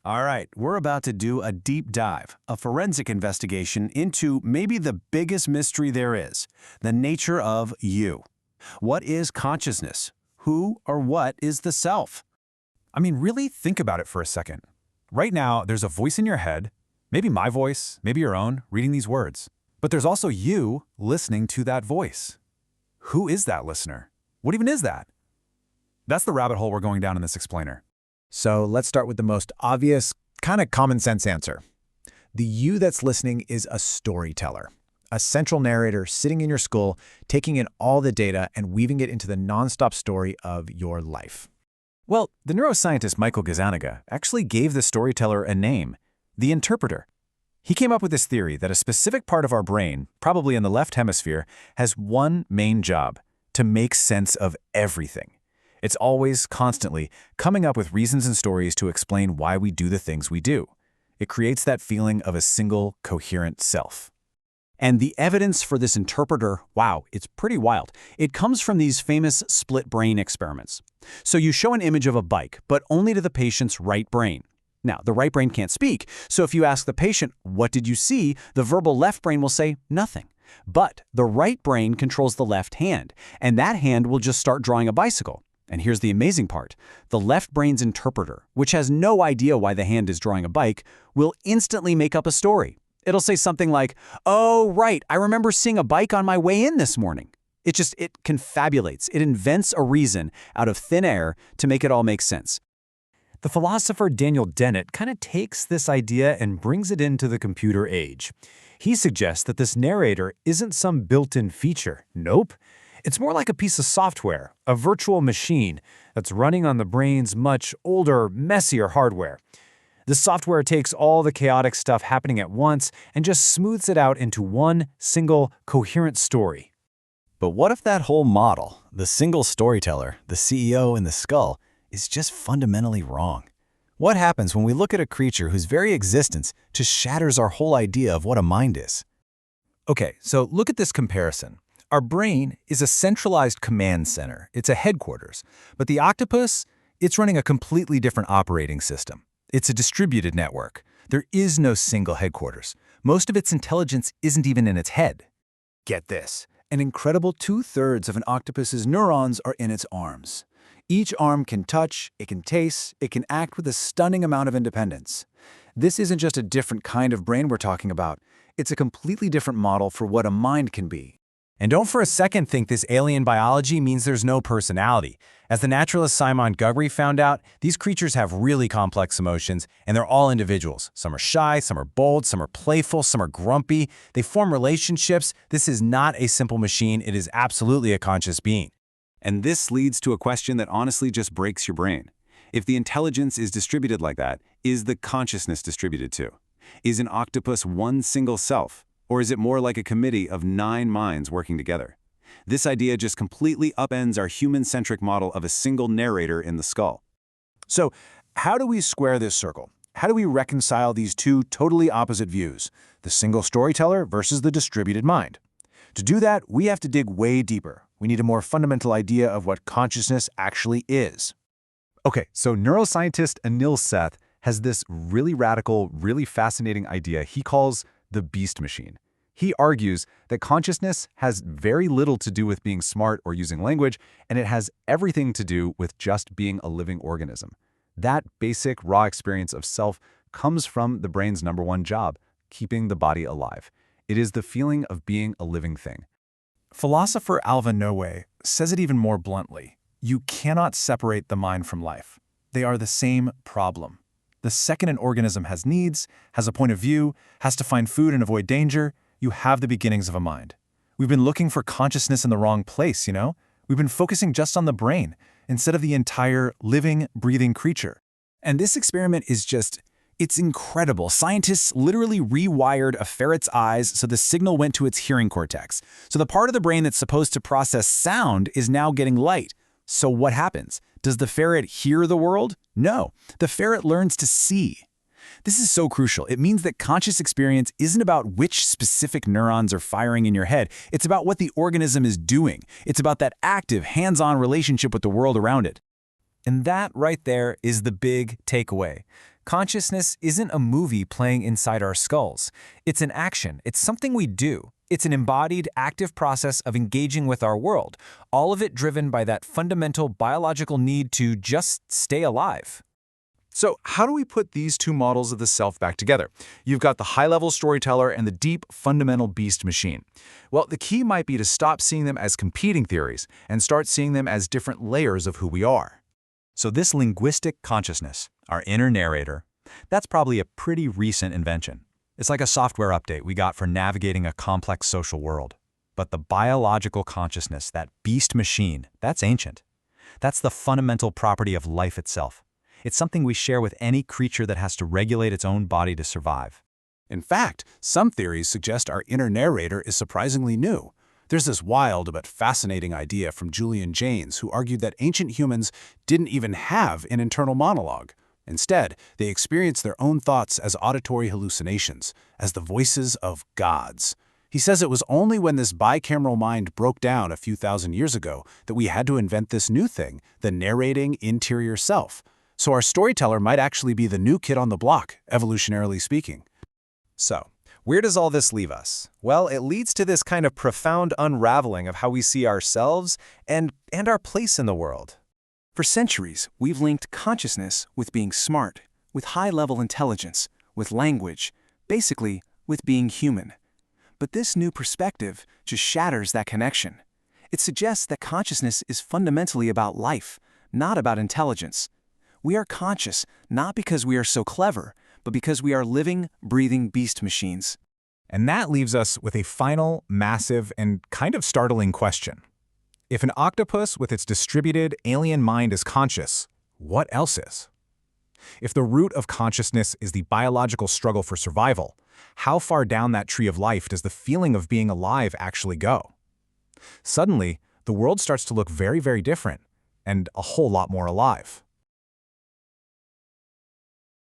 All right, we're about to do a deep dive, a forensic investigation into maybe the biggest mystery there is, the nature of you. What is consciousness? Who or what is the self? I mean, really think about it for a second. Right now, there's a voice in your head, maybe my voice, maybe your own, reading these words. But there's also you listening to that voice. Who is that listener? What even is that? That's the rabbit hole we're going down in this explainer. So let's start with the most obvious, kind of common sense answer. The you that's listening is a storyteller, a central narrator sitting in your skull, taking in all the data and weaving it into the nonstop story of your life. Well, the neuroscientist Michael Gazzaniga actually gave the storyteller a name, the interpreter. He came up with this theory that a specific part of our brain, probably in the left hemisphere, has one main job: to make sense of everything. It's always, constantly, coming up with reasons and stories to explain why we do the things we do. It creates that feeling of a single, coherent self. And the evidence for this interpreter, wow, it's pretty wild. It comes from these famous split brain experiments. So you show an image of a bike, but only to the patient's right brain. Now, the right brain can't speak, so if you ask the patient, "What did you see?" the verbal left brain will say nothing. But the right brain controls the left hand, and that hand will just start drawing a bicycle. And here's the amazing part. The left brain's interpreter, which has no idea why the hand is drawing a bike, will instantly make up a story. It'll say something like, "Oh, right, I remember seeing a bike on my way in this morning." It confabulates. It invents a reason out of thin air to make it all make sense. The philosopher Daniel Dennett kind of takes this idea and brings it into the computer age. He suggests that this narrator isn't some built-in feature. Nope. It's more like a piece of software, a virtual machine that's running on the brain's much older, messier hardware. The software takes all the chaotic stuff happening at once and just smooths it out into one single, coherent story. But what if that whole model, the single storyteller, the CEO in the skull, is just fundamentally wrong? What happens when we look at a creature whose very existence just shatters our whole idea of what a mind is? Okay, so look at this comparison. Our brain is a centralized command center. It's a headquarters. But the octopus, it's running a completely different operating system. It's a distributed network. There is no single headquarters. Most of its intelligence isn't even in its head. Get this. An incredible 2/3 of an octopus's neurons are in its arms. Each arm can touch, it can taste, it can act with a stunning amount of independence. This isn't just a different kind of brain we're talking about. It's a completely different model for what a mind can be. And don't for a second think this alien biology means there's no personality. As the naturalist Simon Gugry found out, these creatures have really complex emotions, and they're all individuals. Some are shy, some are bold, some are playful, some are grumpy. They form relationships. This is not a simple machine. It is absolutely a conscious being. And this leads to a question that honestly just breaks your brain. If the intelligence is distributed like that, is the consciousness distributed too? Is an octopus one single self? Or is it more like a committee of 9 minds working together? This idea just completely upends our human-centric model of a single narrator in the skull. So, how do we square this circle? How do we reconcile these two totally opposite views, the single storyteller versus the distributed mind? To do that, we have to dig way deeper. We need a more fundamental idea of what consciousness actually is. Okay, so neuroscientist Anil Seth has this really radical, really fascinating idea he calls the beast machine. He argues that consciousness has very little to do with being smart or using language, and it has everything to do with just being a living organism. That basic, raw experience of self comes from the brain's #1 job, keeping the body alive. It is the feeling of being a living thing. Philosopher Alva Noe says it even more bluntly. You cannot separate the mind from life. They are the same problem. The second an organism has needs, has a point of view, has to find food and avoid danger, you have the beginnings of a mind. We've been looking for consciousness in the wrong place, you know? We've been focusing just on the brain instead of the entire living, breathing creature. And this experiment is it's incredible. Scientists literally rewired a ferret's eyes so the signal went to its hearing cortex. So the part of the brain that's supposed to process sound is now getting light. So what happens? Does the ferret hear the world? No, the ferret learns to see. This is so crucial. It means that conscious experience isn't about which specific neurons are firing in your head. It's about what the organism is doing. It's about that active, hands-on relationship with the world around it. And that right there is the big takeaway. Consciousness isn't a movie playing inside our skulls. It's an action. It's something we do. It's an embodied, active process of engaging with our world, all of it driven by that fundamental biological need to just stay alive. So how do we put these two models of the self back together? You've got the high-level storyteller and the deep, fundamental beast machine. Well, the key might be to stop seeing them as competing theories and start seeing them as different layers of who we are. So this linguistic consciousness, our inner narrator, that's probably a pretty recent invention. It's like a software update we got for navigating a complex social world. But the biological consciousness, that beast machine, that's ancient. That's the fundamental property of life itself. It's something we share with any creature that has to regulate its own body to survive. In fact, some theories suggest our inner narrator is surprisingly new. There's this wild but fascinating idea from Julian Jaynes, who argued that ancient humans didn't even have an internal monologue. Instead, they experienced their own thoughts as auditory hallucinations, as the voices of gods. He says it was only when this bicameral mind broke down a few thousand years ago that we had to invent this new thing, the narrating interior self. So our storyteller might actually be the new kid on the block, evolutionarily speaking. So, where does all this leave us? Well, it leads to this kind of profound unraveling of how we see ourselves and our place in the world. For centuries, we've linked consciousness with being smart, with high-level intelligence, with language, basically with being human. But this new perspective just shatters that connection. It suggests that consciousness is fundamentally about life, not about intelligence. We are conscious not because we are so clever, but because we are living, breathing beast machines. And that leaves us with a final, massive, and kind of startling question. If an octopus with its distributed alien mind is conscious, what else is? If the root of consciousness is the biological struggle for survival, how far down that tree of life does the feeling of being alive actually go? Suddenly, the world starts to look very, very different, and a whole lot more alive.